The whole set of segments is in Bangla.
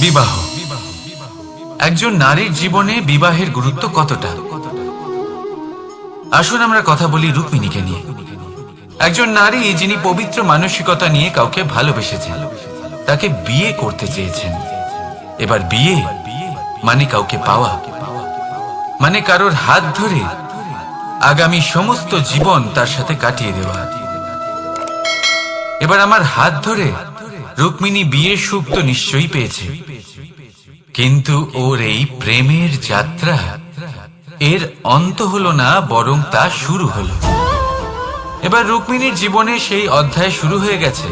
বিবাহ। একজন নারীর জীবনে বিবাহের গুরুত্ব কতটা? আসুন আমরা কথা বলি রুক্মিণীকে নিয়ে। একজন নারী যিনি পবিত্র মানসিকতা নিয়ে কাউকে ভালোবেসেছেন, তাকে বিয়ে করতে চেয়েছেন। এবার বিয়ে মানে কাউকে পাওয়া, মানে কারোর হাত ধরে আগামী সমস্ত জীবন তার সাথে কাটিয়ে দেওয়া। এবার আমার হাত ধরে রুক্মিণী বিয়ের সুখ তো নিশ্চয়ই পেয়েছে, কিন্তু ওর এই প্রেমের যাত্রা এর অন্ত হলো না, বরং তা শুরু হলো। এবার রুক্মিণীর জীবনে সেই অধ্যায় শুরু হয়ে গেছে,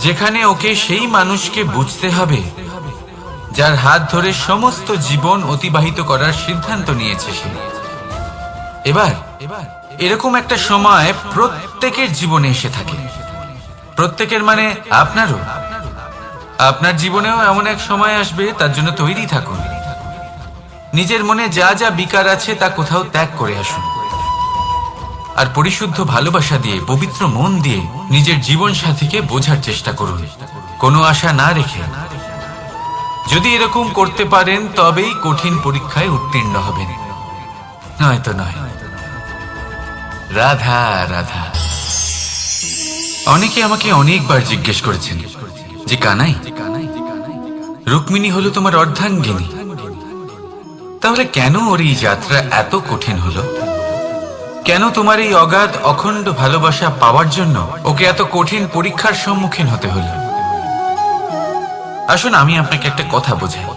যেখানে ওকে সেই মানুষকে বুঝতে হবে যার হাত ধরে সমস্ত জীবন অতিবাহিত করার সিদ্ধান্ত নিয়েছে সে। এবার এরকম একটা সময় প্রত্যেকের জীবনে এসে থাকে। প্রত্যেকের মানে আপনারও। আপনার জীবনেও এমন এক সময় আসবে, তার জন্য তৈরি থাকুন। নিজের মনে যা যা বিকার আছে তা কোথাও ত্যাগ করে আসুন, আর পরিশুদ্ধ ভালোবাসা দিয়ে, পবিত্র মন দিয়ে নিজের জীবন সাথীকে বোঝার চেষ্টা করুন, কোনো আশা না রেখে। যদি এরকম করতে পারেন তবেই কঠিন পরীক্ষায় উত্তীর্ণ হবেন, নয়তো নয়। রাধা রাধা। অনেকে আমাকে অনেকবার জিজ্ঞেস করেছেন যে কানাই, রুক্মিণী হলো তোমার অর্ধাঙ্গিনী, তাহলে কেন ওর এই যাত্রা এত কঠিন হলো? কেন তোমার এই অগাধ অখণ্ড ভালোবাসা পাওয়ার জন্য ওকে এত কঠিন পরীক্ষার সম্মুখীন হতে হলো? আসুন আমি আপনাকে একটা কথা বোঝাই।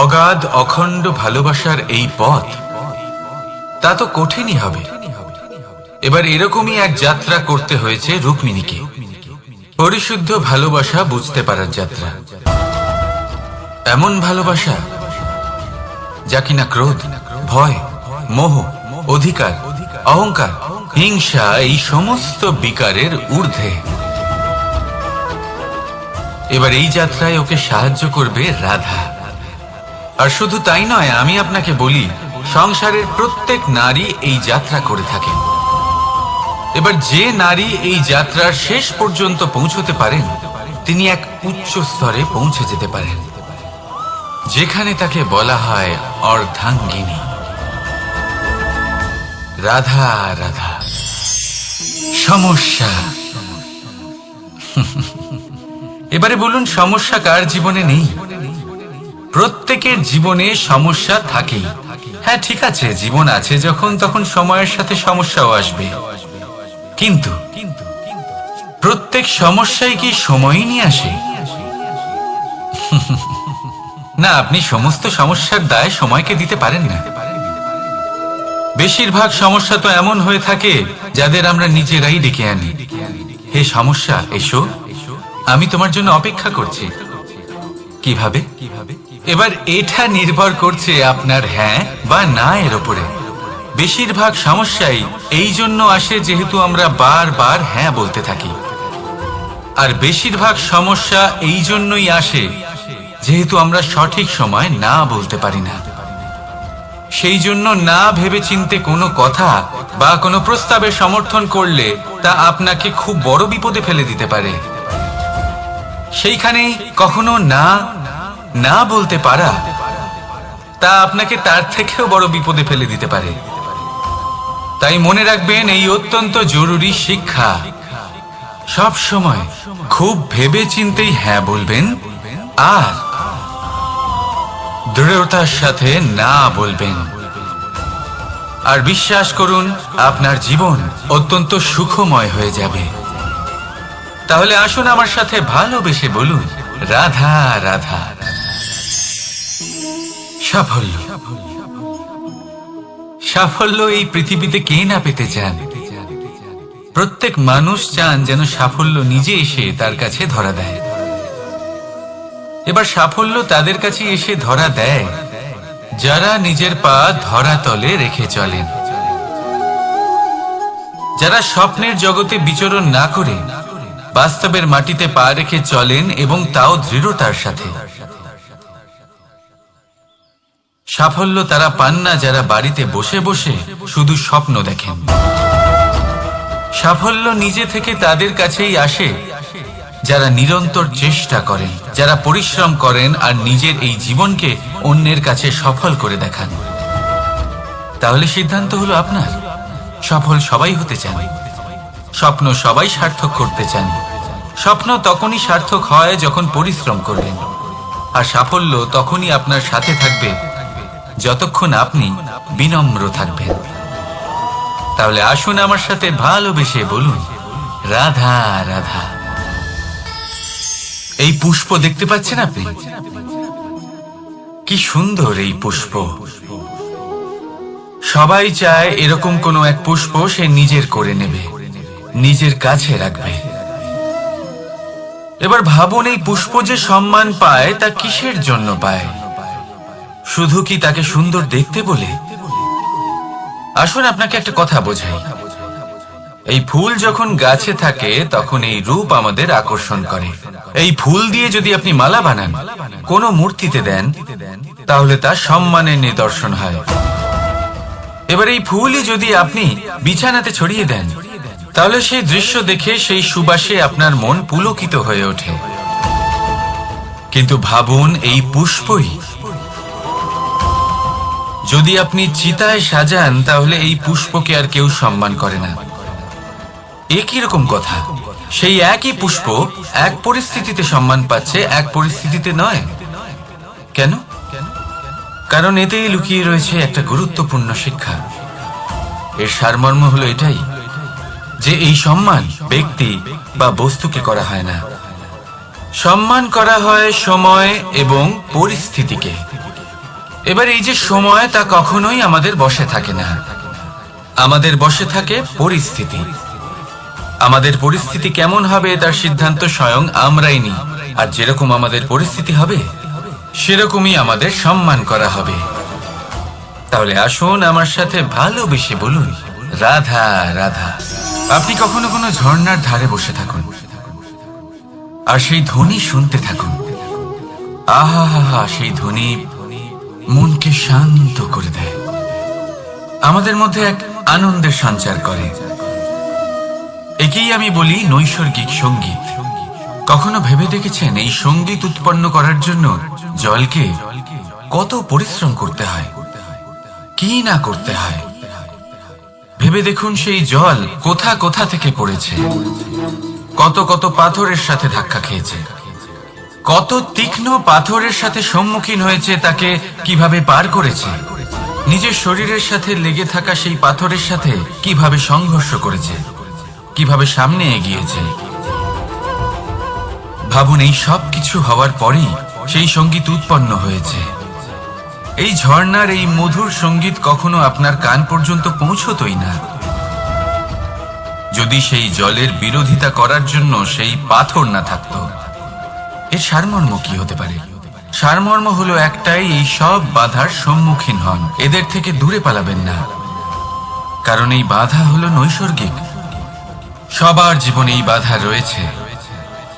অগাধ অখণ্ড ভালোবাসার এই পথ, তা তো কঠিনই হবে। এবার এরকমই এক যাত্রা করতে হয়েছে রুক্মিণীকে, পরিশুদ্ধ ভালোবাসা বুঝতে পারার যাত্রা। এমন ভালোবাসা যা কিনা ক্রোধ, ভয়, মোহ, অধিকার, অহংকার, হিংসা এই সমস্ত বিকারের ঊর্ধ্বে। এবার এই যাত্রায় ওকে সাহায্য করবে রাধা। আর শুধু তাই নয়, আমি আপনাকে বলি, সংসারের প্রত্যেক নারী এই যাত্রা করে থাকেন। এবার যে নারী এই যাত্রার শেষ পর্যন্ত পৌঁছতে পারেন, তিনি এক উচ্চ স্তরে পৌঁছে যেতে পারেন, যেখানে তাকে বলা হয় অর্ধাঙ্গিনী। রাধা রাধা। সমস্যা। এবারে বলুন, সমস্যা কার জীবনে নেই? প্রত্যেকের জীবনে সমস্যা থাকেই। হ্যাঁ ঠিক আছে, জীবন আছে যখন, তখন সময়ের সাথে সমস্যাও আসবে, কিন্তু প্রত্যেক সমস্যাই কি সময়ই নিয়ে আসে? না, আপনি সমস্ত সমস্যার দায় সময়কে দিতে পারেন না। বেশিরভাগ সমস্যা তো এমন হয়ে থাকে যাদের আমরা নিজেরাই ডেকে আনি। হে সমস্যা, এসো, আমি তোমার জন্য অপেক্ষা করছি। কিভাবে? এবার এটা নির্ভর করছে আপনার হ্যাঁ বা না এর উপরে। বেশিরভাগ সমস্যাই এই জন্য আসে যেহেতু আমরা বারবার হ্যাঁ বলতে থাকি, আর বেশিরভাগ সমস্যা এই জন্যই আসে যেহেতু আমরা সঠিক সময় না বলতে পারি না। সেই জন্য না ভেবে চিন্তে কোনো কথা বা কোনো প্রস্তাবে সমর্থন করলে তা আপনাকে খুব বড় বিপদে ফেলে দিতে পারে। সেইখানে কখনো না না বলতে পারা, তা আপনাকে তার থেকেও বড় বিপদে ফেলে দিতে পারে। তাই মনে রাখবেন, এই অত্যন্ত জরুরি শিক্ষা, সব সময় খুব ভেবে চিন্তেই হ্যাঁ বলবেন, আর দৃঢ়তার সাথে না বলবেন। আর বিশ্বাস করুন, আপনার জীবন অত্যন্ত সুখময় হয়ে যাবে। তাহলে আসুন আমার সাথে ভালোবেসে বলুন, রাধা রাধা। সাফল্য। সাফল্য এই পৃথিবীতে কে না পেতে চান? প্রত্যেক মানুষ চান যেন সাফল্য নিজে এসে তার কাছে ধরা দেয়। এবার সাফল্য তাদের কাছে এসে ধরা দেয় যারা নিজের পা ধরাতলে রেখে চলেন, যারা স্বপ্নের জগতে বিচরণ না করে বাস্তবের মাটিতে পা রেখে চলেন, এবং তাও দৃঢ়তার সাথে। সাফল্য তারা পান না যারা বাড়িতে বসে বসে শুধু স্বপ্ন দেখেন। সাফল্য নিজে থেকে তাদের কাছেই আসে যারা নিরন্তর চেষ্টা করেন, যারা পরিশ্রম করেন আর নিজের এই জীবনকে অন্যের কাছে সফল করে দেখান। তাহলে সিদ্ধান্ত হলো আপনার। সফল সবাই হতে চান, স্বপ্ন সবাই সার্থক করতে চান। স্বপ্ন তখনই সার্থক হয় যখন পরিশ্রম করবেন, আর সাফল্য তখনই আপনার সাথে থাকবে যতক্ষণ আপনি বিনম্র থাকবেন। তাহলে আসুন আমার সাথে ভালোবেসে বলুন, রাধা রাধা। এই পুষ্প দেখতে পাচ্ছেন আপনি? কি সুন্দর এই পুষ্প। সবাই চায় এরকম কোনো এক পুষ্প সে নিজের করে নেবে, নিজের কাছে রাখবে। এবার ভাবুন, এই পুষ্প যে সম্মান পায় তা কিসের জন্য পায়? শুধু কি তাকে সুন্দর দেখতে বলে? আসুন আপনাকে একটা কথা বোঝাই। এই ফুল যখন গাছে থাকে তখন এই রূপ আমাদের আকর্ষণ করে। এই ফুল দিয়ে যদি আপনি মালা বানান, কোনো মূর্তিতে দেন, তাহলে তা সম্মানের নিদর্শন হয়। এবার এই ফুলই যদি আপনি বিছানাতে ছড়িয়ে দেন, তাহলে সেই দৃশ্য দেখে সেই সুবাসে আপনার মন পুলকিত হয়ে ওঠে। কিন্তু ভাবুন, এই পুষ্পই যদি আপনি চিতায় সাজান, তাহলে এই পুষ্পকে আর কেউ সম্মান করে না। একই রকম কথা, সেই একই পুষ্প এক পরিস্থিতিতে সম্মান পাচ্ছে, এক পরিস্থিতিতে নয়। কেন? কারণ এতেই লুকিয়ে রয়েছে একটা গুরুত্বপূর্ণ শিক্ষা। এর সারমর্ম হলো এটাই যে এই সম্মান ব্যক্তি বা বস্তুকে করা হয় না, সম্মান করা হয় সময় এবং পরিস্থিতিকে। এবার এই যে সময়, তা কখনোই আমাদের বশে থাকে না। আমাদের বশে থাকে পরিস্থিতি। আমাদের পরিস্থিতি কেমন হবে তার সিদ্ধান্ত স্বয়ং আমরাই নিই। আর যেরকম আমাদের পরিস্থিতি হবে সেরকমই আমাদের সম্মান করা হবে। তাহলে আসুন আমার সাথে ভালোবেসে বলুন, রাধা রাধা। আপনি কখনো কোনো ঝর্ণার ধারে বসে থাকুন আর সেই ধ্বনি শুনতে থাকুন। আহা হা হা, সেই ধ্বনি মনকে শান্ত করে দেয়, আমাদের মধ্যে এক আনন্দের সঞ্চার করে। একেই আমি বলি নৈসর্গিক সঙ্গীত। কখনো ভেবে দেখেছেন এই সঙ্গীত উৎপন্ন করার জন্য জলকে কত পরিশ্রম করতে হয়, কি না করতে হয়? ভেবে দেখুন, সেই জল কোথা কোথা থেকে পড়েছে, কত কত পাথরের সাথে ধাক্কা খেয়েছে, কত তীক্ষ্ণ পাথরের সাথে সম্মুখীন হয়েছে, তাকে কিভাবে পার করেছে, নিজের শরীরের সাথে লেগে থাকা সেই পাথরের সাথে কিভাবে সংঘর্ষ করেছে, কিভাবে সামনে এগিয়েছে। ভাবুন, এই সব কিছু হওয়ার পরেই সেই সঙ্গীত উৎপন্ন হয়েছে। এই ঝর্ণার এই মধুর সঙ্গীত কখনো আপনার কান পর্যন্ত পৌঁছতই না যদি সেই জলের বিরোধিতা করার জন্য সেই পাথর না থাকতো। এর সারমর্ম কি হতে পারে? সারমর্ম হলো একটাই, এই সব বাধার সম্মুখীন হন, এদের থেকে দূরে পালাবেন না। কারণ এই বাধা হলো নৈসর্গিক, সবার জীবনে এই বাধা রয়েছে।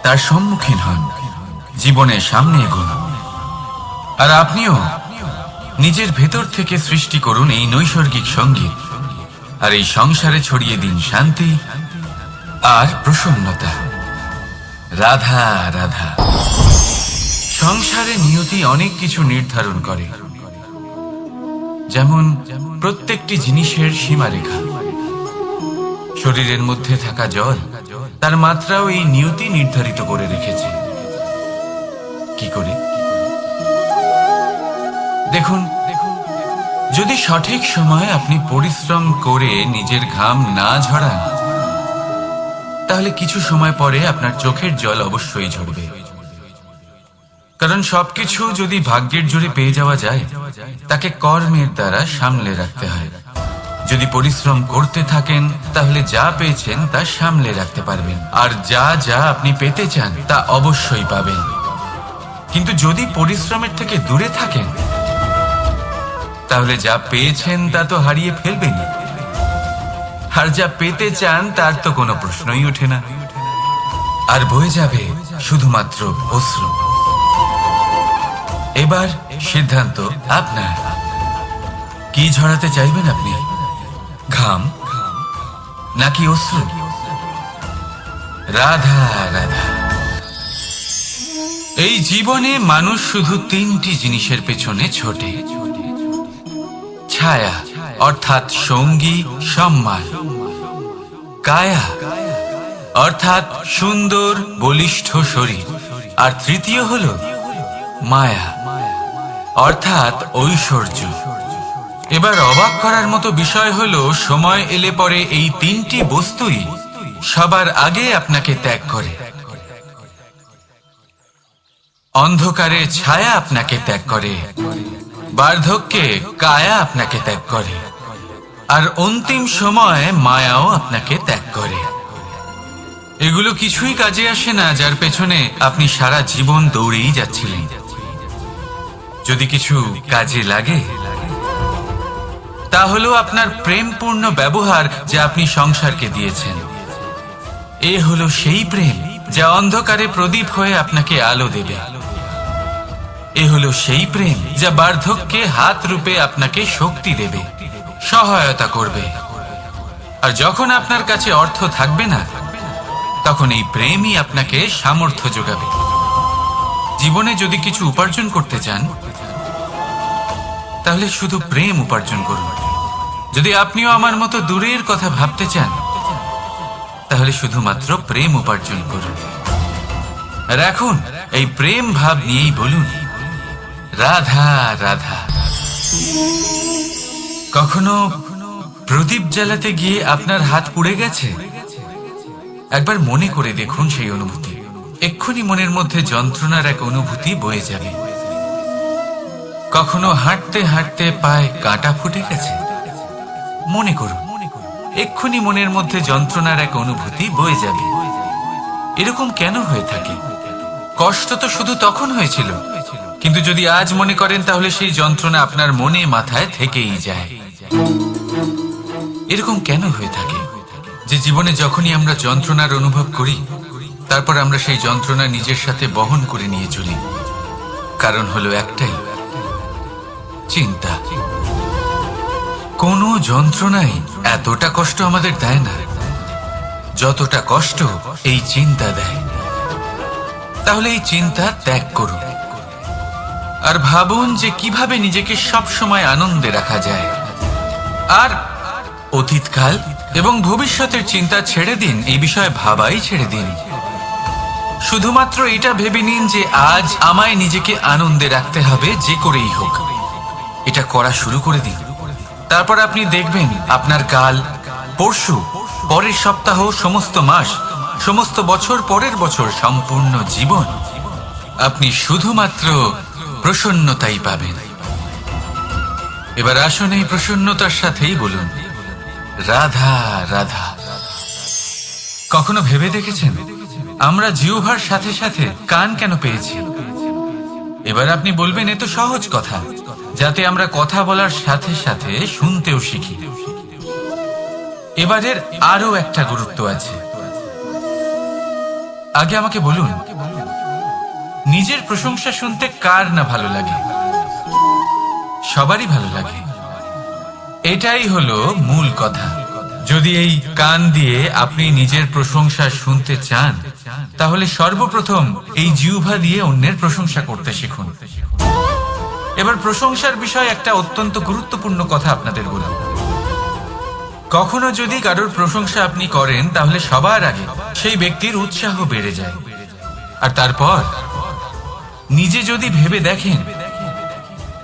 তার সম্মুখীন হন, জীবনের সামনে এগোন। আর আপনিও নিজের ভেতর থেকে সৃষ্টি করুন এই নৈসর্গিক সঙ্গীত, আর এই সংসারে ছড়িয়ে দিন শান্তি আর প্রসন্নতা। রাধা রাধা। সংসারে নিয়তি অনেক কিছু নির্ধারণ করে, যেমন প্রত্যেকটি জিনিসের সীমারেখা। শরীরের মধ্যে থাকা জল, তার মাত্রাও এই নিয়তি নির্ধারিত করে রেখেছে। কি করে? দেখুন, যদি সঠিক সময়ে আপনি পরিশ্রম করে নিজের ঘাম না ঝরান, তাহলে কিছু সময় পরে আপনার চোখের জল অবশ্যই ঝরবে। কারণ সবকিছু যদি ভাগ্যের জোরে পেয়ে যাওয়া যায়, তাকে কর্মের দ্বারা সামলে রাখতে হয়। যদি পরিশ্রম করতে থাকেন, তাহলে যা পেয়েছেন তা সামলে রাখতে পারবেন, আর যা যা আপনি পেতে চান তা অবশ্যই পাবেন। কিন্তু যদি পরিশ্রমের থেকে দূরে থাকেন, তাহলে যা পেয়েছেন তা তো হারিয়ে ফেলবেনই, আর যা পেতে চান তার তো কোনো প্রশ্নই ওঠে না, আর বয়ে যাবে শুধুমাত্র অশ্রু। এবার সিদ্ধান্ত আপনার। কি ঝরাতে চাইবেন আপনি? ঘাম নাকি অশ্রু? রাধা রাধা। এই জীবনে মানুষ শুধু তিনটি জিনিসের পেছনে ছোটে: ছায়া অর্থাৎ সঙ্গী সম্মান, কায়া অর্থাৎ সুন্দর বলিষ্ঠ শরীর, আর তৃতীয় হল মায়া অর্থাৎ ঐশ্বর্য। এবার অবাক করার মতো বিষয় হলো, সময় এলে পরে এই তিনটি বস্তুই সবার আগে আপনাকে ত্যাগ করে। অন্ধকারে ছায়া আপনাকে ত্যাগ করে, বার্ধক্যে কায়া আপনাকে ত্যাগ করে, আর অন্তিম সময়ে মায়াও আপনাকে ত্যাগ করে। এগুলো কিছুই কাজে আসে না যার পেছনে আপনি সারা জীবন দৌড়েই যাচ্ছিলেন। যদি কিছু কাজে লাগে তা হলো আপনার প্রেমপূর্ণ ব্যবহার যা আপনি সংসারকে দিয়েছেন। এ হলো সেই প্রেম যা অন্ধকারে প্রদীপ হয়ে আপনাকে আলো দেবে। এ হলো সেই প্রেম যা বার্ধক্যে হাত রূপে আপনাকে শক্তি দেবে, সহায়তা করবে। আর যখন আপনার কাছে অর্থ থাকবে না, তখন এই প্রেমই আপনাকে সামর্থ্য যোগাবে। জীবনে যদি কিছু উপার্জন করতে চান, তাহলে শুধু প্রেম উপার্জন করুন। যদি আপনিও আমার মতো দূরের কথা ভাবতে চান, তাহলে শুধুমাত্র প্রেম উপার্জন করুন। আর এখন এই প্রেম ভাব নিয়েই বলুন, রাধা রাধা। কখনো প্রদীপ জ্বালাতে গিয়ে আপনার হাত পুড়ে গেছে? একবার মনে করে দেখুন সেই অনুভূতি। এক্ষুনি মনের মধ্যে যন্ত্রণার এক অনুভূতি বয়ে যাবে। কখনো হাঁটতে হাঁটতে পায়ে কাঁটা ফুটে গেছে? মনে করুন, এক্ষুনি মনের মধ্যে যন্ত্রণার এক অনুভূতি বয়ে যাবে। এরকম কেন হয়ে থাকে? কষ্ট তো শুধু তখন হয়েছিল, কিন্তু যদি আজ মনে করেন তাহলে সেই যন্ত্রণা আপনার মনে মাথায় থেকেই যায়। এরকম কেন হয়ে থাকে যে জীবনে যখনই আমরা যন্ত্রণার অনুভব করি, তারপর আমরা সেই যন্ত্রণা নিজের সাথে বহন করে নিয়ে চলি? কারণ হলো একটাই, চিন্তা। কোনো যন্ত্রণাই এতটা কষ্ট আমাদের দেয় না যতটা কষ্ট এই চিন্তা দেয়। তাহলে এই চিন্তা ত্যাগ করুন আর ভাবুন যে কিভাবে নিজেকে সব সময় আনন্দে রাখা যায়। আর অতীতকাল এবং ভবিষ্যতের চিন্তা ছেড়ে দিন, এই বিষয়ে ভাবাই ছেড়ে দিন। শুধুমাত্র এটা ভেবে নিন যে আজ আমায় নিজেকে আনন্দে রাখতে হবে, যে করেই হোক। এটা করা শুরু করে দিন। তারপর আপনি দেখবেন আপনার কাল, পরশু, পরের সপ্তাহ, সমস্ত মাস, সমস্ত বছর, পরের বছর, সম্পূর্ণ জীবন আপনি শুধুমাত্র প্রসন্নতাই পাবেন। এবার আসুন এই প্রসন্নতার সাথেই বলুন, রাধা রাধা। কখনো ভেবে দেখেছেন আমরা জিহ্বার সাথে সাথে কান কেন পেয়েছি? এবার আপনি বলবেন, এ তো সহজ কথা, যাতে আমরা কথা বলার সাথে সাথে শুনতেও শিখি। এবারের আরো একটা গুরুত্ব আছে। আগে আমাকে বলুন, নিজের প্রশংসা শুনতে কার না ভালো লাগে? সবারই ভালো লাগে। এটাই হলো মূল কথা। যদি এই কান দিয়ে আপনি নিজের প্রশংসা শুনতে চান, তাহলে সর্বপ্রথম এই জিহ্বা দিয়ে অন্যের প্রশংসা করতে শিখুন। এবার প্রশংসার বিষয়ে একটা অত্যন্ত গুরুত্বপূর্ণ কথা আপনাদের বলব। কখনো যদি কারোর প্রশংসা আপনি করেন, তাহলে সবার আগে সেই ব্যক্তির উৎসাহ বেড়ে যায়। আর তারপর নিজে যদি ভেবে দেখেন,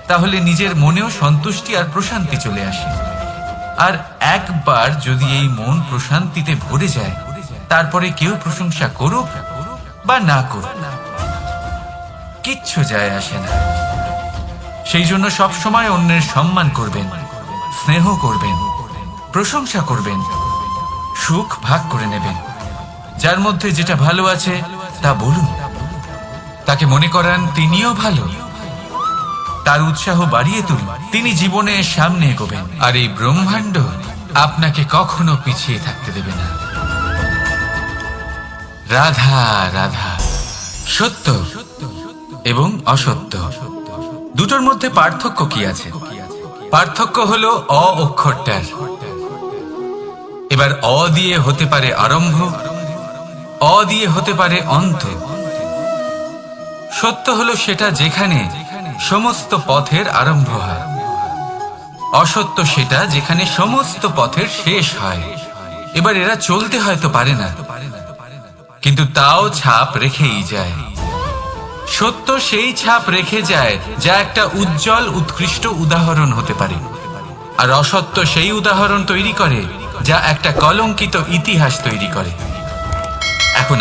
তাহলে নিজের মনেও সন্তুষ্টি আর প্রশান্তি চলে আসে। আর একবার যদি এই মন প্রশান্তিতে ভরে যায়, তারপরে কেউ প্রশংসা করুক বা না করুক, কিচ্ছু যায় আসে না। সেই জন্য সবসময় অন্যের সম্মান করবেন, স্নেহ করবেন, প্রশংসা করবেন, সুখ ভাগ করে নেবেন। যার মধ্যে যেটা ভালো আছে তা বলুন, তাকে মনে করান তিনিও ভালো, তার উৎসাহ বাড়িয়ে তুলুন। তিনি জীবনে সামনে এগোবেন, আর এই ব্রহ্মাণ্ড আপনাকে কখনো পিছিয়ে থাকতে দেবে না। রাধা রাধা। সত্য এবং অসত্য দুটোর মধ্যে পার্থক্য কি আছে? পার্থক্য হলো অ অক্ষরটার। এবার অ দিয়ে হতে পারে আরম্ভ, অ দিয়ে হতে পারে অন্ত, সত্য হলো সেটা যেখানে সমস্ত পথের আরম্ভ হয়, অসত্য সেটা যেখানে সমস্ত পথের শেষ হয়। এবার এরা চলতে হয়তো পারে না, কিন্তু তাও ছাপ রেখেই যায়। সত্য সেই ছাপ রেখে যায় যা একটা উজ্জ্বল উৎকৃষ্ট উদাহরণ হতে পারে, আর অসত্য সেই উদাহরণ তৈরি করে যা একটা কলঙ্কিত ইতিহাস তৈরি করে। এখন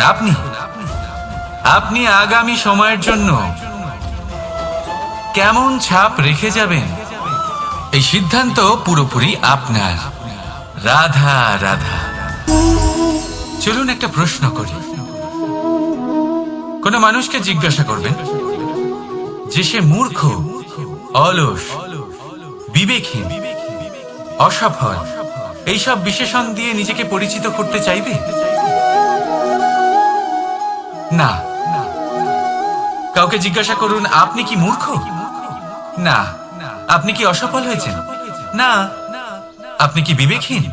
আপনি আগামী সময়ের জন্য কেমন ছাপ রেখে যাবেন, এই সিদ্ধান্ত পুরোপুরি আপনার। রাধা রাধা। চলুন একটা প্রশ্ন করি। কোন মানুষকে জিজ্ঞাসা করবেন যে সে মূর্খ, অলস, বিবেকহীন, অসফল এইসব বিশেষণ দিয়ে নিজেকে পরিচিত করতে চাইবে? না। কাউকে জিজ্ঞাসা করুন আপনি কি মূর্খ? না। আপনি কি অসফল হয়েছেন? না। আপনি কি বিবেকহীন?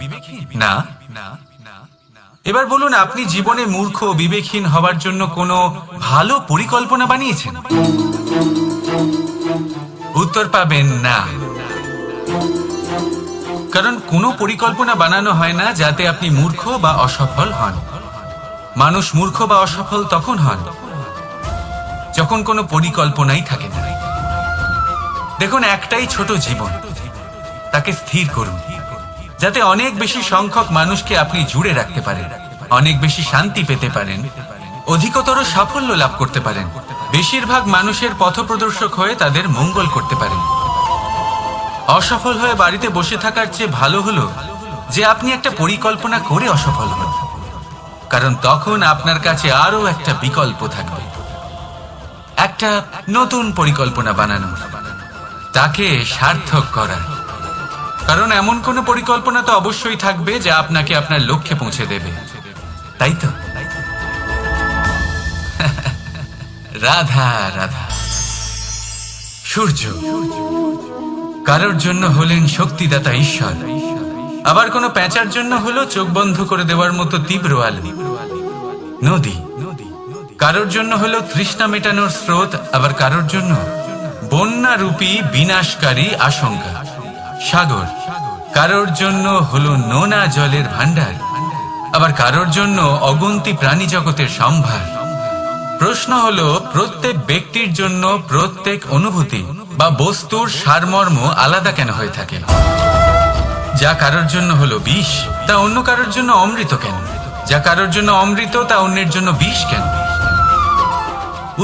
না। এবার বলুন আপনি জীবনে মূর্খ, বিবেকহীন হবার জন্য কোনো ভালো পরিকল্পনা বানিয়েছেন? উত্তর পাবেন না। কারণ কোনো পরিকল্পনা বানানো হয় না যাতে আপনি মূর্খ বা অসফল হন। মানুষ মূর্খ বা অসফল তখন হন যখন কোনো পরিকল্পনাই থাকে না। দেখুন, একটাই ছোট জীবন, তাকে স্থির করুন যাতে অনেক বেশি সংখ্যক মানুষকে আপনি জুড়ে রাখতে পারেন, অনেক বেশি শান্তি পেতে পারেন, অধিকতর সাফল্য লাভ করতে পারেন, বেশিরভাগ মানুষের পথপ্রদর্শক হয়ে তাদের মঙ্গল করতে পারেন। অসফল হয়ে বাড়িতে বসে থাকার চেয়ে ভালো হলো যে আপনি একটা পরিকল্পনা করে অসফল হন, কারণ তখন আপনার কাছে আরো একটা বিকল্প থাকবে, একটা নতুন পরিকল্পনা বানানো, তাকে সার্থক করার। কারণ এমন কোনো পরিকল্পনা তো অবশ্যই থাকবে যা আপনাকে আপনার লক্ষ্যে পৌঁছে দেবে, তাই তো? রাধা রাধা। সূর্য কারোর জন্য হলেন শক্তিদাতা ঈশ্বর, আবার কোনো প্যাঁচার জন্য হলো চোখ বন্ধ করে দেওয়ার মতো তীব্র আলো। নদী কারোর জন্য হলো তৃষ্ণা মেটানোর স্রোত, আবার কারোর জন্য বন্যারূপী বিনাশকারী আশঙ্কা। সাগর কারোর জন্য হলো নোনা জলের ভান্ডার, আবার কারোর জন্য অগুন্তি প্রাণী জগতের সম্ভার। প্রশ্ন হলো প্রত্যেক ব্যক্তির জন্য প্রত্যেক অনুভূতি বা বস্তুর সারমর্ম আলাদা কেন হয়ে থাকে? যা কারোর জন্য হলো বিষ তা অন্য কারোর জন্য অমৃত কেন? যা কারোর জন্য অমৃত তা অন্যের জন্য বিষ কেন?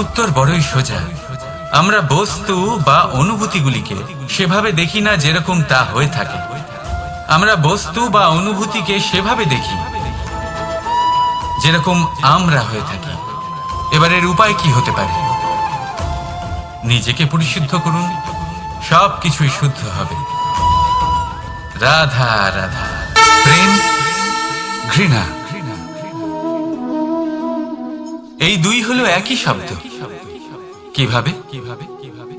উত্তর বড়ই সোজা। আমরা বস্তু বা অনুভূতিগুলিকে সেভাবে দেখি না যেরকম তা হয়ে থাকে। আমরা বস্তু বা অনুভূতিকে সেভাবে দেখি যেরকম আমরা হয়ে থাকি। এবারের উপায় কি হতে পারে? নিজেকে পরিশুদ্ধ করুন, সব কিছুই শুদ্ধ হবে। রাধা রাধা। প্রেম, ঘৃণা, এই দুই হলো একই শব্দ। কিভাবে?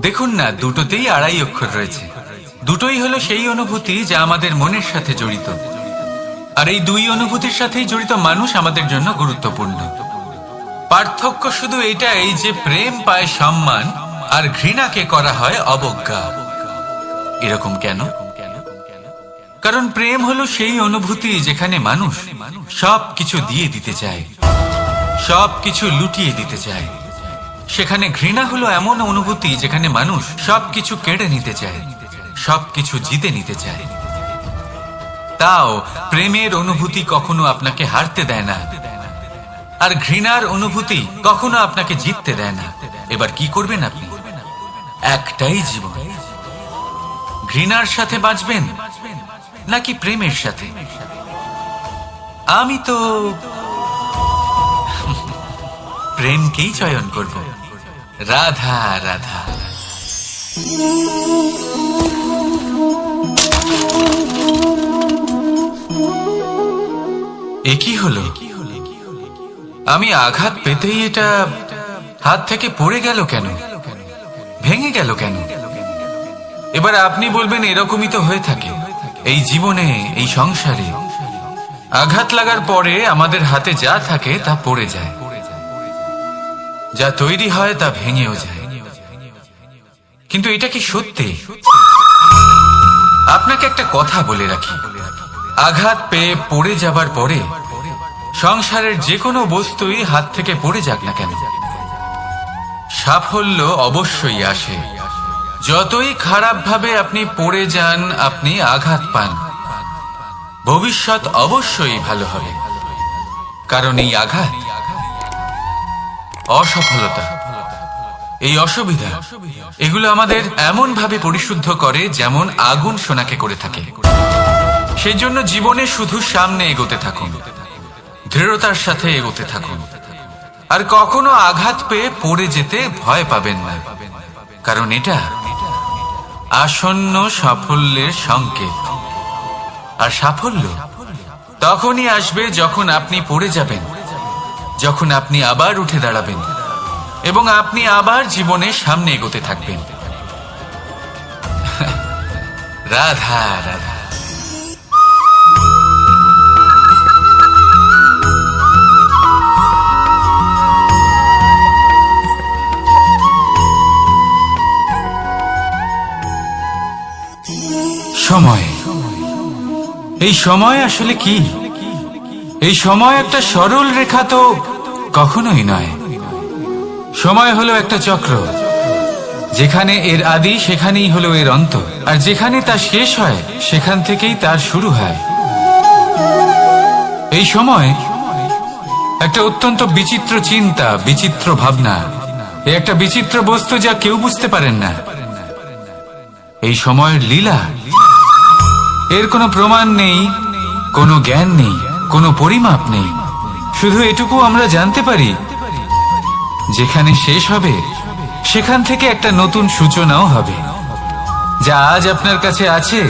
দেখুন না, দুটোতেই আড়াই অক্ষর রয়েছে। দুটোই হলো সেই অনুভূতি যা আমাদের মনের সাথে জড়িত, আর এই দুই অনুভূতির সাথেই জড়িত মানুষ আমাদের জন্য গুরুত্বপূর্ণ। পার্থক্য শুধু এটাই যে প্রেম পায় সম্মান আর ঘৃণাকে করা হয় অবজ্ঞা। এরকম কেন? কারণ প্রেম হলো সেই অনুভূতি যেখানে মানুষ সবকিছু দিয়ে দিতে চায়, সবকিছু লুটিয়ে দিতে চায়। সেখানে ঘৃণা হলো এমন অনুভূতি যেখানে মানুষ সবকিছু কেড়ে নিতে চায়, সবকিছু জিতে নিতে চায়। তাও প্রেমের অনুভূতি কখনো আপনাকে হারতে দেয় না, আর ঘৃণার অনুভূতি কখনো আপনাকে জিততে দেয় না। এবার কি করবেন আপনি? একটাই জীবন, ঘৃণার সাথে বাঁচবেন নাকি প্রেমের সাথে? আমি তো প্রেমকেই চয়ন করব। রাধা রাধা। একই হলো, আমি আঘাত পেতেই এটা হাত থেকে পড়ে গেল কেন, ভেঙে গেল কেন? এবার আপনি বলবেন এরকমই তো হয়ে থাকে এই জীবনে, এই সংসারে। আঘাত লাগার পরে আমাদের হাতে যা থাকে তা পড়ে যায়। যা তৈরি হয় তা ভেঙেও যায়। কিন্তু এটা কি সত্যি? আপনাকে একটা কথা বলে রাখি, আঘাত পেয়ে পড়ে যাবার পরে সংসারের যে কোনো বস্তুই হাত থেকে পড়ে যাক না কেন, সাফল্য অবশ্যই আসে। যতই খারাপভাবে আপনি পড়ে যান, আপনি আঘাত পান, ভবিষ্যৎ অবশ্যই ভালো হবে। কারণ এই আঘাত, অসফলতা, এই অসুবিধা, এগুলো আমাদের এমন ভাবে পরিশুদ্ধ করে যেমন আগুন সোনাকে করে থাকে। সেই জন্য জীবনে শুধু সামনে এগোতে থাকুন, দৃঢ়তার সাথে এগোতে থাকুন, আর কখনো আঘাত পেয়ে পড়ে যেতে ভয় পাবেন না। কারণ এটা আসন্ন সাফল্যের সংকেত। আর সাফল্য তখনই আসবে যখন আপনি পড়ে যাবেন, যখন আপনি আবার উঠে দাঁড়াবেন এবং আপনি আবার জীবনে সামনে এগোতে থাকবেন। রাধা রাধা। সময়, এই সময় আসলে কি? এই সময় একটা সরল রেখা তো কখনোই নয়। সময় হলো একটা চক্র, যেখানে এর আদি সেখানেই হলো এর অন্ত, আর যেখানে তা শেষ হয় সেখান থেকেই তার শুরু হয়। এই সময় একটা অত্যন্ত বিচিত্র চিন্তা, বিচিত্র ভাবনা, একটা বিচিত্র বস্তু যা কেউ বুঝতে পারেন না। এই সময়ের লীলা, এর কোনো প্রমাণ নেই, কোনো জ্ঞান নেই, কোনো পরিমাপ নেই। শুধু এটুকু আমরা জানতে পারি, যেখানে শেষ হবে সেখান থেকে একটা নতুন সূচনাও হবে। যা আজ আপনার কাছে আছে,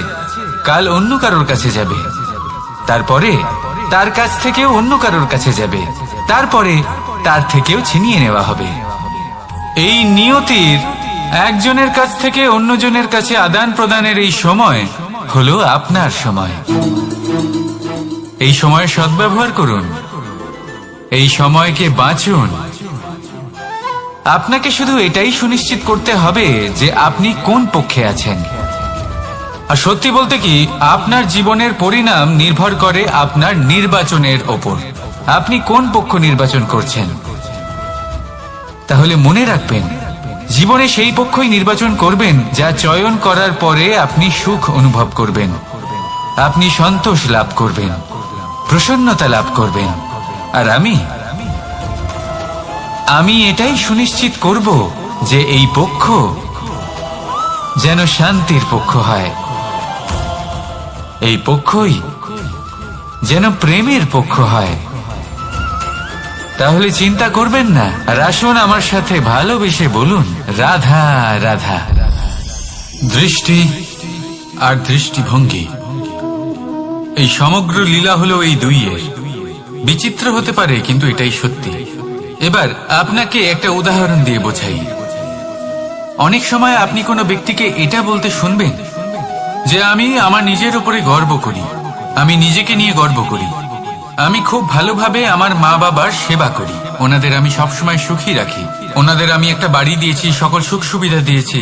কাল অন্য কারোর কাছে যাবে, তারপরে তার কাছ থেকেও অন্য কারোর কাছে যাবে, তারপরে তার থেকেও ছিনিয়ে নেওয়া হবে। এই নিয়তির একজনের কাছ থেকে অন্যজনের কাছে আদান প্রদানের এই সময় হলো আপনার সময়। এই সময়ের সদ্ব্যবহার করুন, এই সময়কে বাঁচুন। আপনাকে শুধু এটাই সুনিশ্চিত করতে হবে যে আপনি কোন পক্ষে আছেন। আর সত্যি বলতে কি, আপনার জীবনের পরিণাম নির্ভর করে আপনার নির্বাচনের ওপর। আপনি কোন পক্ষ নির্বাচন করছেন। তাহলে মনে রাখবেন, জীবনে সেই পক্ষই নির্বাচন করবেন যা চয়ন করার পরে আপনি সুখ অনুভব করবেন, আপনি সন্তোষ লাভ করবেন, প্রসন্নতা লাভ করবেন। আর আমি এটাই সুনিশ্চিত করব যে এই পক্ষ যেন শান্তির পক্ষ হয়, এই পক্ষই যেন প্রেমের পক্ষ হয়। তাহলে চিন্তা করবেন না, আর আসুন আমার সাথে ভালোবেসে বলুন, রাধা রাধা। দৃষ্টি আর দৃষ্টিভঙ্গি, এই সমগ্র লীলা হলো এই দুইয়ের। বিচিত্র হতে পারে, কিন্তু এটাই সত্যি। এবার আপনাকে একটা উদাহরণ দিয়ে বোঝাই। অনেক সময় আপনি কোনো ব্যক্তিকে এটা বলতে শুনবেন যে আমি আমার নিজের উপরে গর্ব করি, আমি নিজেকে নিয়ে গর্ব করি, আমি খুব ভালোভাবে আমার মা বাবার সেবা করি, ওনাদের আমি সবসময় সুখী রাখি, ওনাদের আমি একটা বাড়ি দিয়েছি, সকল সুখ সুবিধা দিয়েছি,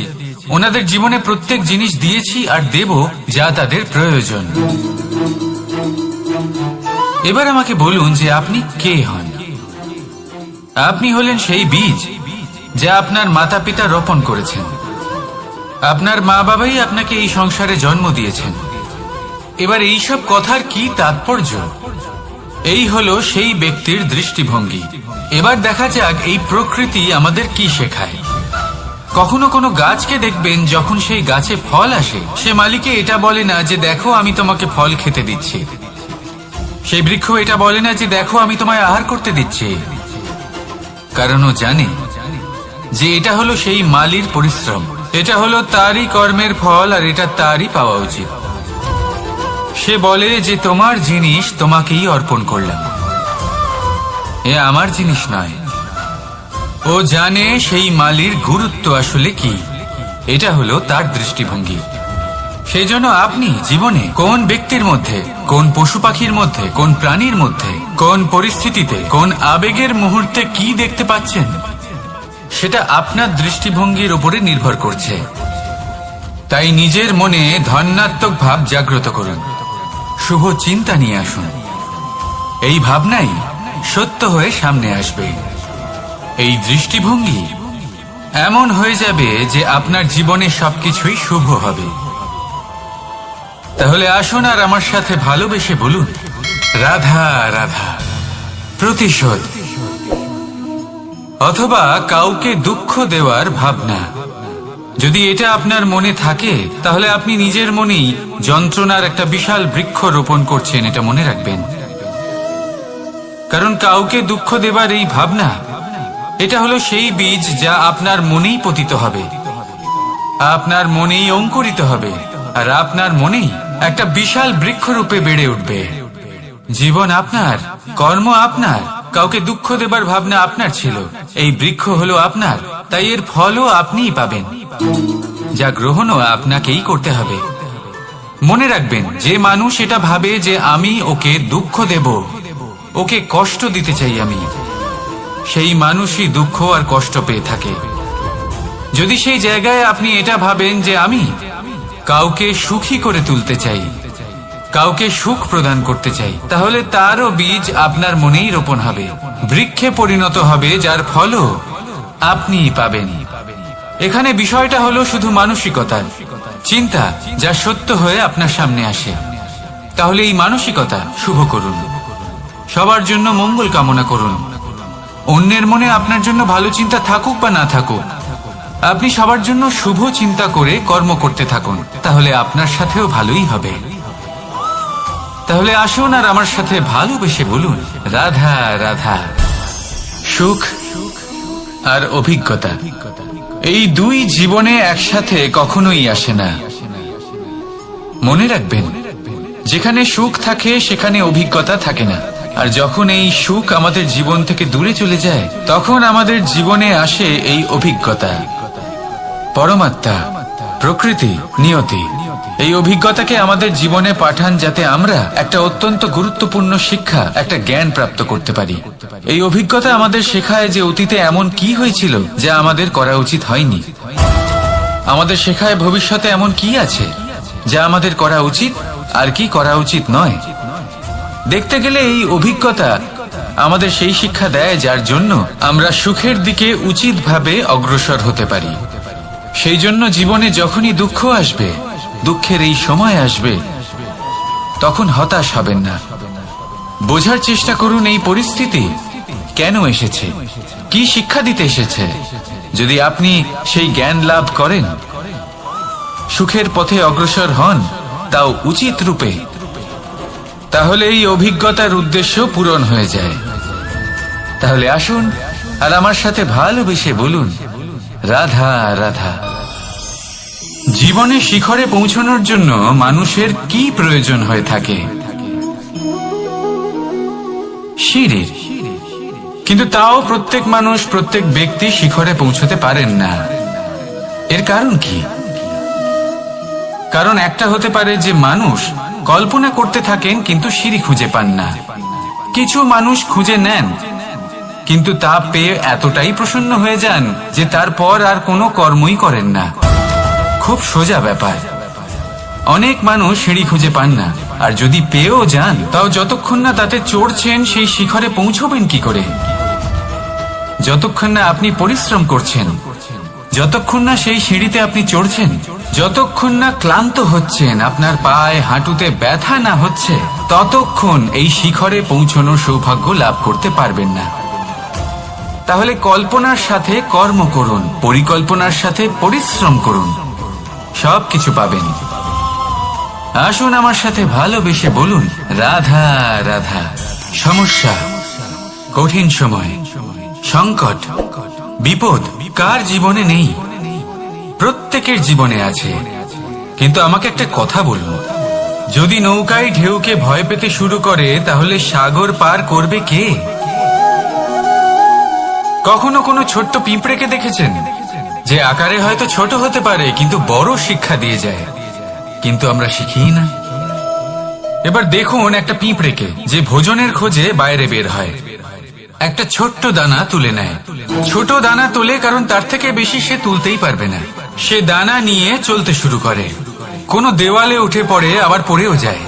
ওনাদের জীবনে প্রত্যেক জিনিস দিয়েছি আর দেব যা তাদের প্রয়োজন। এবার আমাকে বলুন যে আপনি কে হন। আপনি হলেন সেই বীজ যা আপনার মাতা পিতা রোপণ করেছেন। আপনার মা বাবাই আপনাকে এই সংসারে জন্ম দিয়েছেন। এবার এইসব কথার কি তাৎপর্য? এই হলো সেই ব্যক্তির দৃষ্টিভঙ্গি। এবার দেখা যাক এই প্রকৃতি আমাদের কি শেখায়। কখনো কোনো গাছকে দেখবেন, যখন সেই গাছে ফল আসে, সে মালিকে এটা বলে না যে দেখো আমি তোমাকে ফল খেতে দিচ্ছি। সেই বৃক্ষ এটা বলে না যে দেখো আমি তোমায় আহার করতে দিচ্ছি। কারণ ও জানে যে এটা হলো সেই মালির পরিশ্রম, এটা হলো তারই কর্মের ফল, আর এটা তারই পাওয়া উচিত। সে বলে যে তোমার জিনিস তোমাকেই অর্পণ করলাম, এ আমার জিনিস নয়। ও জানে সেই মালির গুরুত্ব আসলে কি। এটা হলো তার দৃষ্টিভঙ্গি। সেই জন্য আপনি জীবনে কোন ব্যক্তির মধ্যে, কোন পশু পাখির মধ্যে, কোন প্রাণীর মধ্যে, কোন পরিস্থিতিতে, কোন আবেগের মুহূর্তে কি দেখতে পাচ্ছেন, সেটা আপনার দৃষ্টিভঙ্গির উপরে নির্ভর করছে। তাই নিজের মনে ধনাত্মক ভাব জাগ্রত করুন, শুভ চিন্তা নিয়ে আসুন। এই ভাবনাই সত্য হয়ে সামনে আসবে। এই দৃষ্টিভঙ্গি এমন হয়ে যাবে যে আপনার জীবনে সবকিছুই শুভ হবে। তাহলে আসুন আর আমার সাথে ভালোবেসে বলুন, রাধা রাধা। প্রতিশোধ অথবা কাউকে দুঃখ দেওয়ার ভাবনা, যদি এটা আপনার মনে থাকে তাহলে আপনি নিজের মনেই যন্ত্রণার একটা বিশাল বৃক্ষ রোপণ করছেন, এটা মনে রাখবেন। কারণ কাউকে দুঃখ দেবার এই ভাবনা, এটা হলো সেই বীজ যা আপনার মনেই পতিত হবে, আপনার মনেই অঙ্কুরিত হবে, আর আপনার মনেই একটা বিশাল বৃক্ষরূপে বেড়ে উঠবে। জীবন আপনার, কর্ম আপনার, কাউকে দুঃখ দেবার ভাবনা আপনার ছিল, এই বৃক্ষ হলো আপনার, তাই এর ফলও আপনিই পাবেন, যা গ্রহণও আপনাকেই করতে হবে। মনে রাখবেন, যে মানুষ এটা ভাবে যে আমি ওকে দুঃখ দেব, ওকে কষ্ট দিতে চাই আমি, সেই মানুষই দুঃখ আর কষ্ট পেয়ে থাকে। যদি সেই জায়গায় আপনি এটা ভাবেন যে আমি কাউকে সুখী করে তুলতে চাই, কাউকে সুখ প্রদান করতে চাই, তাহলে তারও বীজ আপনার মনেই রোপণ হবে, বৃক্ষে পরিণত হবে, যার ফলও আপনিই পাবেন। এখানে বিষয়টা হলো শুধু মানসিকতার চিন্তা, যা সত্য হয়ে আপনার সামনে আসে। তাহলে এই মানসিকতা শুভ করুন, সবার জন্য মঙ্গল কামনা করুন। অন্যের মনে আপনার জন্য ভালো চিন্তা থাকুক বা না থাকুক, আপনি সবার জন্য শুভ চিন্তা করে কর্ম করতে থাকুন, তাহলে আপনার সাথেও ভালোই হবে। তাহলে আসুন আর আমার সাথে ভালোবেসে বলুন, রাধা রাধা। সুখ আর অভিজ্ঞতা, এই দুই জীবনে একসাথে কখনোই আসে না। মনে রাখবেন, যেখানে সুখ থাকে সেখানে অভিজ্ঞতা থাকে না, আর যখন এই সুখ আমাদের জীবন থেকে দূরে চলে যায়, তখন আমাদের জীবনে আসে এই অভিজ্ঞতা। পরমাত্মা, প্রকৃতি, নিয়তি এই অভিজ্ঞতাকে আমাদের জীবনে পাঠান, যাতে আমরা একটা অত্যন্ত গুরুত্বপূর্ণ শিক্ষা, একটা জ্ঞান প্রাপ্ত করতে পারি। এই অভিজ্ঞতা আমাদের শেখায় যে অতীতে এমন কি হয়েছিল যা আমাদের করা উচিত হয়নি। আমাদের শেখায় ভবিষ্যতে এমন কি আছে যা আমাদের করা উচিত আর কি করা উচিত নয়। দেখতে গেলে এই অভিজ্ঞতা আমাদের সেই শিক্ষা দেয় যার জন্য আমরা সুখের দিকে উচিতভাবে অগ্রসর হতে পারি। সেই জন্য জীবনে যখনই দুঃখ আসবে, দুঃখের এই সময় আসবে, তখন হতাশ হবেন না। বোঝার চেষ্টা করুন এই পরিস্থিতি কেন এসেছে, কি শিক্ষা দিতে এসেছে। যদি আপনি সেই জ্ঞান লাভ করেন, সুখের পথে অগ্রসর হন, তাও উচিত রূপে, তাহলে এই অভিজ্ঞতার উদ্দেশ্য পূরণ হয়ে যায়। তাহলে আসুন আর আমার সাথে ভালোবেসে বলুন, রাধা রাধা। জীবনে শিখরে পৌঁছানোর জন্য মানুষের কি প্রয়োজন হয়ে থাকে? সিঁড়ির। কিন্তু তাও প্রত্যেক মানুষ, প্রত্যেক ব্যক্তি শিখরে পৌঁছতে পারেন না। এর কারণ কি? কারণ একটা হতে পারে যে মানুষ কল্পনা করতে থাকেন কিন্তু সিঁড়ি খুঁজে পান না। কিছু মানুষ খুঁজে নেন কিন্তু তা পেয়ে এতটাই প্রসন্ন হয়ে যান যে তারপর আর কোনো কর্মই করেন না। খুব সোজা ব্যাপার। অনেক মানুষ সিঁড়ি খুঁজে পান না, আর যদি পেয়েও যান তাও যতক্ষণ না তাতে চড়ছেন সেই শিখরে পৌঁছবেন কি করে? যতক্ষণ না আপনি পরিশ্রম করছেন, যতক্ষণ না সেই সিঁড়িতে আপনি চড়ছেন, যতক্ষণ না ক্লান্ত হচ্ছেন, আপনার পায়ে হাঁটুতে ব্যথা না হচ্ছে, ততক্ষণ এই শিখরে পৌঁছানোর সৌভাগ্য লাভ করতে পারবেন না। তাহলে কল্পনার সাথে কর্ম করুন, পরিকল্পনার সাথে পরিশ্রম করুন, সব কিছু পাবেন। আসুন আমার সাথে ভালোবেসে বলুন, রাধা রাধা। সমস্যা, কঠিন সময়, সংকট, বিপদ কার জীবনে নেই? প্রত্যেকের জীবনে আছে। কিন্তু আমাকে একটা কথা বলুন, যদি নৌকায় ঢেউকে ভয় পেতে শুরু করে, তাহলে সাগর পার করবে কে? কখনো কোনো ছোট্ট পিঁপড়েকে দেখেছেন যে আকারে হয়তো ছোট হতে পারে কিন্তু বড় শিক্ষা দিয়ে যায়? কিন্তু আমরা শিখি না। এবার দেখুন একটা পিঁপড়েকে যে ভোজনের খোঁজে বাইরে বের হয়। একটা ছোট্ট দানা তুলে নেয়। ছোট দানা তোলে কারণ তার থেকে বেশি সে তুলতেই পারবে না। সে দানা নিয়ে চলতে শুরু করে, কোনো দেওয়ালে উঠে পড়ে, আবার পড়েও যায়।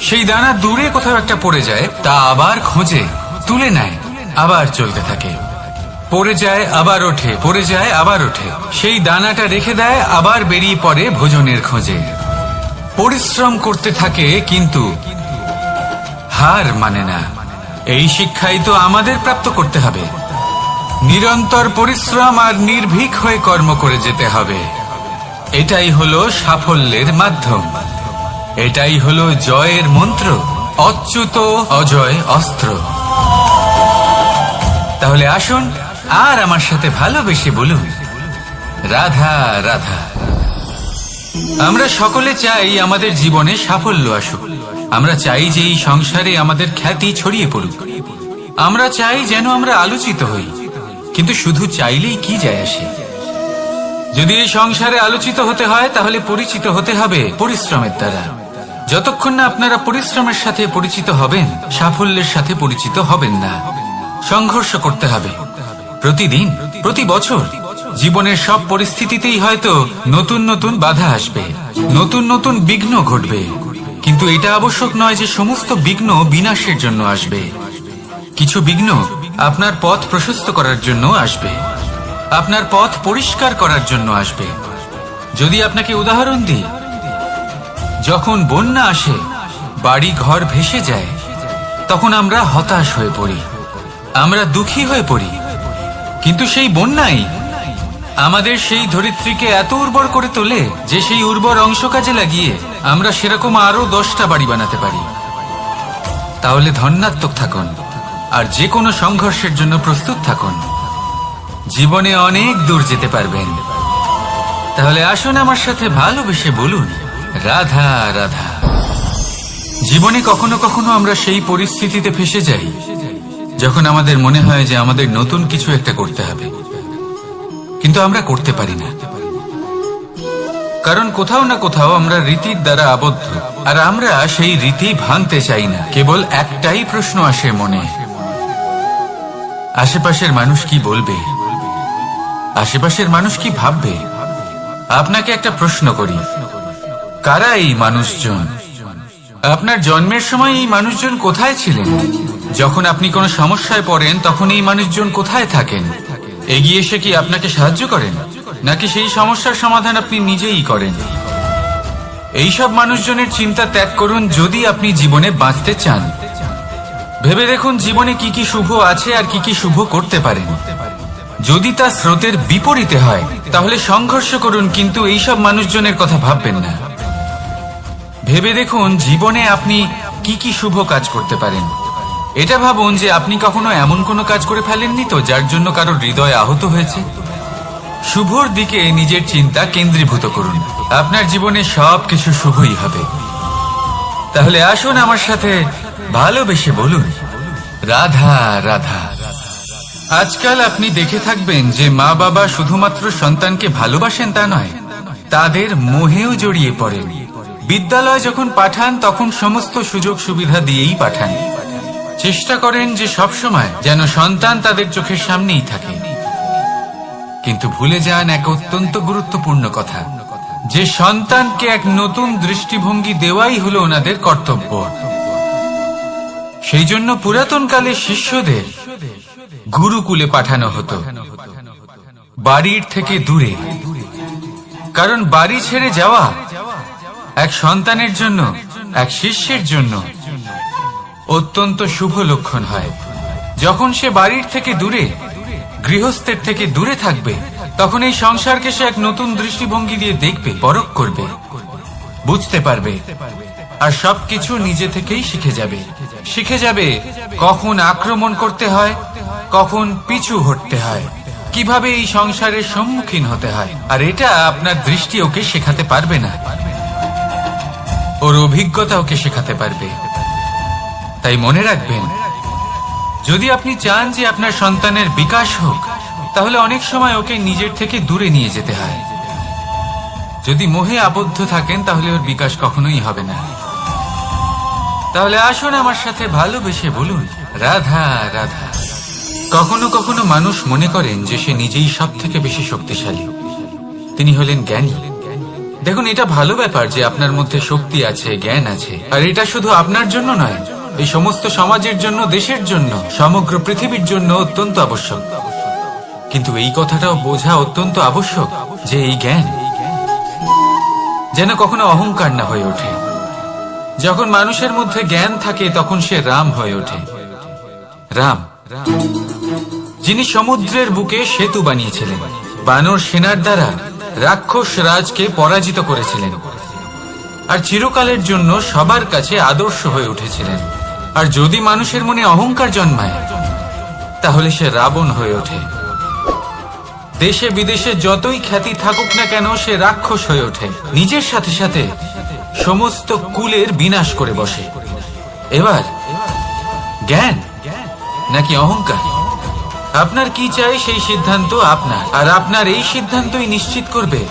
সেই দানা দূরে কোথাও একটা পড়ে যায়, তা আবার খোঁজে, তুলে নেয়, আবার চলতে থাকে। পড়ে যায়, আবার ওঠে, পড়ে যায়, আবার ওঠে। সেই দানাটা রেখে দেয়, আবার বেরিয়ে পড়ে ভোজনের খোঁজে। পরিশ্রম করতে থাকে কিন্তু হার মানে না। এই শিক্ষাই তো আমাদের প্রাপ্ত করতে হবে। নিরন্তর পরিশ্রম আর নির্ভীক হয়ে কর্ম করে যেতে হবে। এটাই হলো সাফল্যের মাধ্যম, এটাই হলো জয়ের মন্ত্র, অচ্যুত অজয় অস্ত্র। তাহলে আসুন আর আমার সাথে ভালোবেসে বলুন, রাধা রাধা। আমরা সকলে চাই আমাদের জীবনে সাফল্য আসুক। আমরা চাই যে এই সংসারে আমাদের খ্যাতি ছড়িয়ে পড়ুক। আমরা চাই যেন আমরা আলোচিত হই। কিন্তু শুধু চাইলেই কি যায় আসে? যদি এই সংসারে আলোচিত হতে হয় তাহলে পরিচিত হতে হবে পরিশ্রমের দ্বারা। যতক্ষণ না আপনারা পরিশ্রমের সাথে পরিচিত হবেন, সাফল্যের সাথে পরিচিত হবেন না। সংঘর্ষ করতে হবে প্রতিদিন, প্রতি বছর। জীবনের সব পরিস্থিতিতেই হয়তো নতুন নতুন বাধা আসবে, নতুন নতুন বিঘ্ন ঘটবে। কিন্তু এটা আবশ্যক নয় যে সমস্ত বিঘ্ন বিনাশের জন্য আসবে। কিছু বিঘ্ন আপনার পথ প্রশস্ত করার জন্য আসবে, আপনার পথ পরিষ্কার করার জন্য আসবে। যদি আপনাকে উদাহরণ দিই, যখন বন্যা আসে, বাড়ি ঘর ভেসে যায়, তখন আমরা হতাশ হয়ে পড়ি, আমরা দুঃখী হয়ে পড়ি। কিন্তু সেই বন্যাই আমাদের সেই ধরিত্রীকে এত উর্বর করে তোলে যে সেই উর্বর অংশ কাজে লাগিয়ে আমরা সেরকম আরো 10টা বাড়ি বানাতে পারি। তাহলে ধন্যাত্মক থাকুন আর যে কোনো সংঘর্ষের জন্য প্রস্তুত থাকুন। জীবনে অনেক দূর যেতে পারবেন। তাহলে আসুন আমার সাথে ভালোবেসে বলুন, রাধা রাধা। জীবনে কখনো কখনো আমরা সেই পরিস্থিতিতে ফেসে যাই যখন আমাদের মনে হয় যে আমাদের নতুন কিছু একটা করতে হবে, কিন্তু আমরা করতে পারি না। কারণ কোথাও না কোথাও আমরা রীতির দ্বারা আবদ্ধ, আর আমরা সেই রীতি ভাঙতে চাই না। কেবল একটাই প্রশ্ন আসে মনে, আশেপাশের মানুষ কি বলবে, আশেপাশের মানুষ কি ভাববে। আপনাকে একটা প্রশ্ন করি, কারা এই মানুষজন? আপনার জন্মের সময় এই মানুষজন কোথায় ছিলেন? যখন আপনি কোনো সমস্যায় পড়েন তখন এই মানুষজন কোথায় থাকেন? এগিয়ে এসে কি আপনাকে সাহায্য করেন, নাকি সেই সমস্যার সমাধান আপনি নিজেই করেন? এইসব মানুষজনের চিন্তা ত্যাগ করুন যদি আপনি জীবনে বাঁচতে চান। ভেবে দেখুন জীবনে কি কি শুভ আছে আর কি কি শুভ করতে পারেন। যদি তা স্রোতের বিপরীতে হয় তাহলে সংঘর্ষ করুন, কিন্তু এইসব মানুষজনের কথা ভাববেন না। ভেবে দেখুন জীবনে আপনি কি কি শুভ কাজ করতে পারেন। এটা ভাবুন যে আপনি কখনো এমন কোনো কাজ করে ফেলেননি তো যার জন্য কারো হৃদয় আহত হয়েছে। শুভর দিকে নিজের চিন্তা কেন্দ্রীভূত করুন, আপনার জীবনে সব কিছু শুভই হবে। তাহলে আসুন আমার সাথে ভালোবেসে বলুন, রাধা রাধা। আজকাল আপনি দেখে থাকবেন যে মা বাবা শুধুমাত্র সন্তানকে ভালোবাসেন তা নয়, তাদের মোহেও জড়িয়ে পড়েন। বিদ্যালয় যখন পাঠান তখন সমস্ত সুযোগ সুবিধা দিয়েই পাঠান। চেষ্টা করেন যে সবসময় যেন সন্তান তাদের চোখের সামনেই থাকে। কিন্তু ভুলে যান এক অত্যন্ত গুরুত্বপূর্ণ কথা, যে সন্তানকে এক নতুন দৃষ্টিভঙ্গি দেওয়াই হলো ওনাদের কর্তব্য। সেই জন্য পুরাতন কালে শিষ্যদের গুরুকুলে পাঠানো হতো, বাড়ির থেকে দূরে। কারণ বাড়ি ছেড়ে যাওয়া এক সন্তানের জন্য, এক শিষ্যের জন্য অত্যন্ত শুভ লক্ষণ হয়। যখন সে বাড়ির থেকে দূরে, গৃহস্থের থেকে দূরে থাকবে, তখন এই সংসারকে সে এক নতুন দৃষ্টিভঙ্গি দিয়ে দেখবে, পরখ করবে, বুঝতে পারবে, আর সবকিছু নিজে থেকেই শিখে যাবে। শিখে যাবে কখন আক্রমণ করতে হয়, কখন পিছু হটতে হয়, কিভাবে এই সংসারের সম্মুখীন হতে হয়। আর এটা আপনার দৃষ্টি ওকে শেখাতে পারবে না, ওর অভিজ্ঞতা ওকে শেখাতে পারবে। তাই মনে রাখবেন, যদি আপনি চান যে আপনার সন্তানের বিকাশ হোক, তাহলে অনেক সময় ওকে নিজের থেকে দূরে নিয়ে যেতে হয়। যদি মোহে আবদ্ধ থাকেন তাহলে ওর বিকাশ কখনোই হবে না। তাহলে আসুন আমার সাথে ভালোবেসে বলুন, রাধা রাধা। কখনো কখনো মানুষ মনে করেন যে সে নিজেই সব থেকে বেশি শক্তিশালী, তিনি হলেন জ্ঞানী। দেখুন, এটা ভালো ব্যাপার যে আপনার মধ্যে শক্তি আছে, জ্ঞান আছে, আর এটা শুধু আপনার জন্য নয়, এই সমস্ত সমাজের জন্য, দেশের জন্য, সমগ্র পৃথিবীর জন্য অত্যন্ত আবশ্যক। কিন্তু এই কথাটাও বোঝা অত্যন্ত আবশ্যক যে এই জ্ঞান যেন কখনো অহংকার না হয়ে ওঠে। যখন মানুষের মধ্যে জ্ঞান থাকে তখন সে রাম হয়ে ওঠে। রাম, যিনি সমুদ্রের বুকে সেতু বানিয়েছিলেন, বানর সেনার দ্বারা রাক্ষস রাজকে পরাজিত করেছিলেন, আর চিরকালের জন্য সবার কাছে আদর্শ হয়ে উঠেছিলেন। আর যদি মানুষের মনে অহংকার জন্মায় তাহলে সে রাবণ হয়ে ওঠে। দেশে বিদেশে যতই খ্যাতি থাকুক না কেন সে রাক্ষস হয়ে ওঠে, নিজের সাথে সাথে সমস্ত কুলের বিনাশ করে বসে। এবার জ্ঞান নাকি অহংকার, আপনার কি চাই সেই সিদ্ধান্ত আপনার, আর আপনার এই সিদ্ধান্তই নিশ্চিত করবে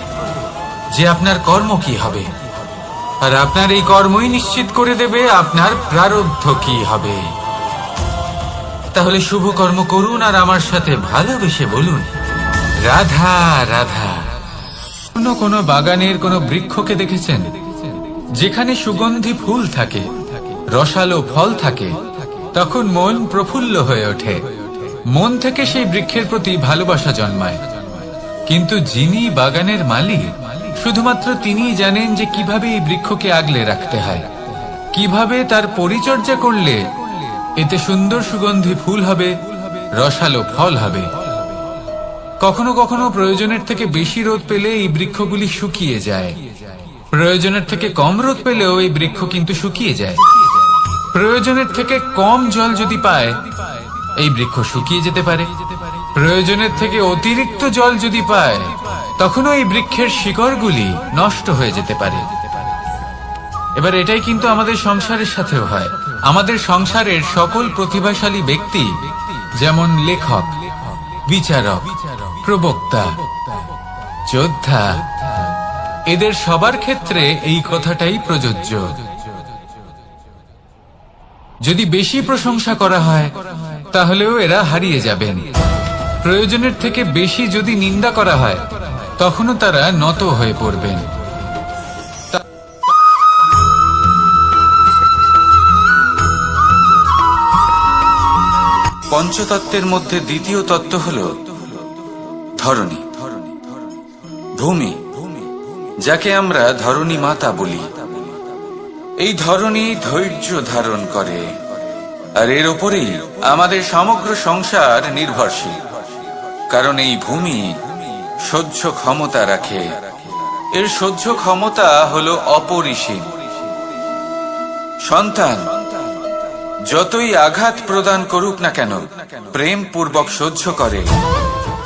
যে আপনার কর্ম কি হবে, আর আপনার এই কর্মই নিশ্চিত করে দেবে আপনার প্রারব্ধ কি হবে। তাহলে শুভ কর্ম করুন আর আমার সাথে ভালোবেসে বলুন রাধা রাধা। কোনো বাগানের কোনো বৃক্ষকে দেখেছেন যেখানে সুগন্ধি ফুল থাকে, রসালো ফল থাকে, তখন মন প্রফুল্ল হয়ে ওঠে, মন থেকে সেই বৃক্ষের প্রতি ভালোবাসা জন্মায়। কিন্তু যিনি বাগানের মালিক, শুধুমাত্র তিনিই জানেন যে কিভাবে এই বৃক্ষকে আগলে রাখতে হয়, কিভাবে তার পরিচর্যা করলে এতে সুন্দর সুগন্ধি ফুল হবে, রসালো ফল হবে। কখনো কখনো প্রয়োজনের থেকে বেশি রোদ পেলে এই বৃক্ষগুলি শুকিয়ে যায়, প্রয়োজনের থেকে কম রোদ পেলেও এই বৃক্ষ কিন্তু শুকিয়ে যায়। প্রয়োজনের থেকে কম জল যদি পায় এই বৃক্ষ শুকিয়ে যেতে পারে, প্রয়োজনের থেকে অতিরিক্ত জল যদি পায় তখনও এই বৃক্ষের শিকড়গুলি নষ্ট হয়ে যেতে পারে। এবার এটাই কিন্তু আমাদের সংসারের সাথেও হয়। আমাদের সংসারের সকল প্রতিভাশালী ব্যক্তি, যেমন লেখক, বিচারক, প্রবক্তা, যোদ্ধা, এদের সবার ক্ষেত্রে এই কথাটাই প্রযোজ্য। যদি বেশি প্রশংসা করা হয় তাহলেও এরা হারিয়ে যাবেন, প্রয়োজনের থেকে বেশি যদি নিন্দা করা হয় তখনও তারা নত হয়ে পড়বেন। পঞ্চতত্ত্বের মধ্যে দ্বিতীয় তত্ত্ব হল ধরণী, ভূমি, যাকে আমরা ধরণী মাতা বলি। এই ধরণী ধৈর্য ধারণ করে, আর এর উপরেই আমাদের সমগ্র সংসার নির্ভরশীল। কারণ এই ভূমি সহ্য ক্ষমতা রাখে, এর সহ্য ক্ষমতা হলো অপরিসীম। সন্তান যতই আঘাত প্রদান করুক না কেন প্রেম পূর্বক সহ্য করে,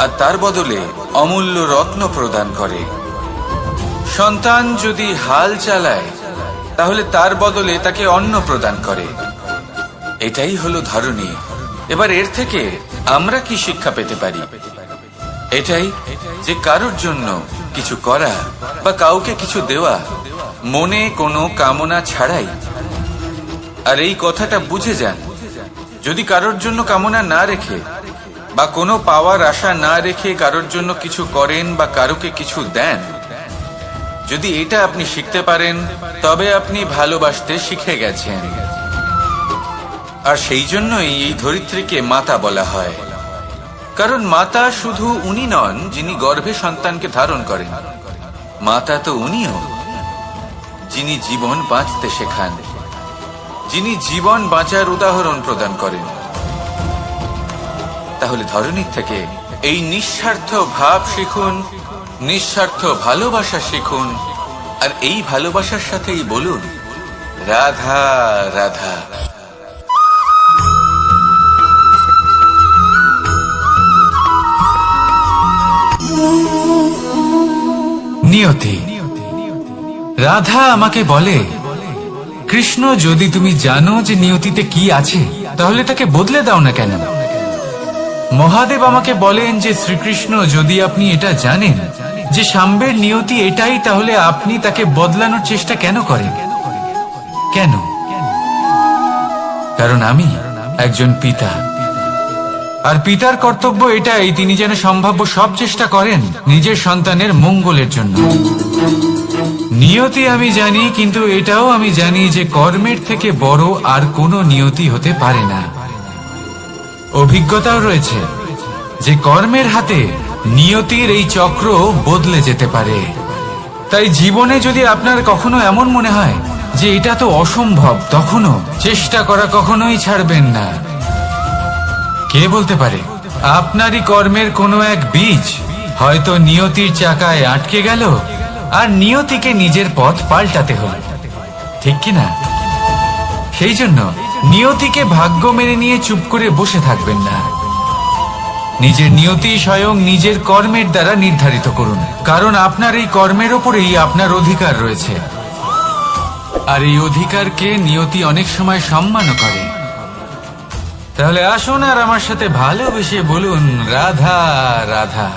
আর তার বদলে অমূল্য রত্ন প্রদান করে। সন্তান যদি হাল চালায় তাহলে তার বদলে তাকে অন্ন প্রদান করে। এটাই হলো ধরণী। এবার এর থেকে আমরা কি শিক্ষা পেতে পারি? এটাই যে কারোর জন্য কিছু করা বা কাউকে কিছু দেওয়া মনে কোনো কামনা ছাড়াই। আর এই কথাটা বুঝে যান, যদি কারোর জন্য কামনা না রেখে বা কোনো পাওয়ার আশা না রেখে কারোর জন্য কিছু করেন বা কারোকে কিছু দেন, যদি এটা আপনি শিখতে পারেন তবে আপনি ভালোবাসতে শিখে গেছেন। আর সেই জন্যই এই ধরিত্রীকে মাতা বলা হয়। কারণ মাতা শুধু উনি নন যিনি গর্ভে সন্তানকে ধারণ করেন, মাতা তো উনিও যিনি জীবন বাঁচতে শেখান, যিনি জীবন বাঁচার উদাহরণ প্রদান করেন। তাহলে ধরণীর থেকে এই নিঃস্বার্থ ভাব শিখুন, নিঃস্বার্থ ভালোবাসা শিখুন, আর এই ভালোবাসার সাথেই বলুন রাধা রাধা। নিয়তি। রাধা আমাকে বলে, কৃষ্ণ, যদি তুমি জানো যে নিয়তিতে কি আছে তাহলে তাকে বদলে দাও না কেন? মহাদেব আমাকে বলেন যে শ্রীকৃষ্ণ, যদি আপনি এটা জানেন যে সাম্বের নিয়তি এটাই, তাহলে আপনি তাকে বদলানোর চেষ্টা কেন করেন? কেন? কারণ আমি একজন পিতা, আর পিতার কর্তব্য এটাই, তিনি যেন সম্ভাব্য সব চেষ্টা করেন নিজের সন্তানের মঙ্গলের জন্য। নিয়তি আমি জানি, কিন্তু এটাও আমি জানি যে কর্মের থেকে বড় আর কোনো নিয়তি হতে পারে না। অভিজ্ঞতাও রয়েছে যে কর্মের হাতে নিয়তির এই চক্র বদলে যেতে পারে। তাই জীবনে যদি আপনার কখনো এমন মনে হয় যে এটা তো অসম্ভব, তখনও চেষ্টা করা কখনোই ছাড়বেন না। কে বলতে পারে আপনারই কর্মের কোনো এক বীজ হয়তো নিয়তির চাকায় আটকে গেল আর নিয়তিকে নিজের পথ পাল্টাতে হলো, ঠিক কিনা? সেই জন্য নিয়তিকে ভাগ্য মেনে নিয়ে চুপ করে বসে থাকবেন না। নিজের নিয়তি স্বয়ং নিজের কর্মের দ্বারা নির্ধারিত করুন, কারণ আপনার এই কর্মের ওপরেই আপনার অধিকার রয়েছে। আর এই অধিকারকে নিয়তি অনেক সময় সম্মানও করে। তাহলে আসুন আর আমার সাথে ভালোবেসে বলুন রাধা রাধা।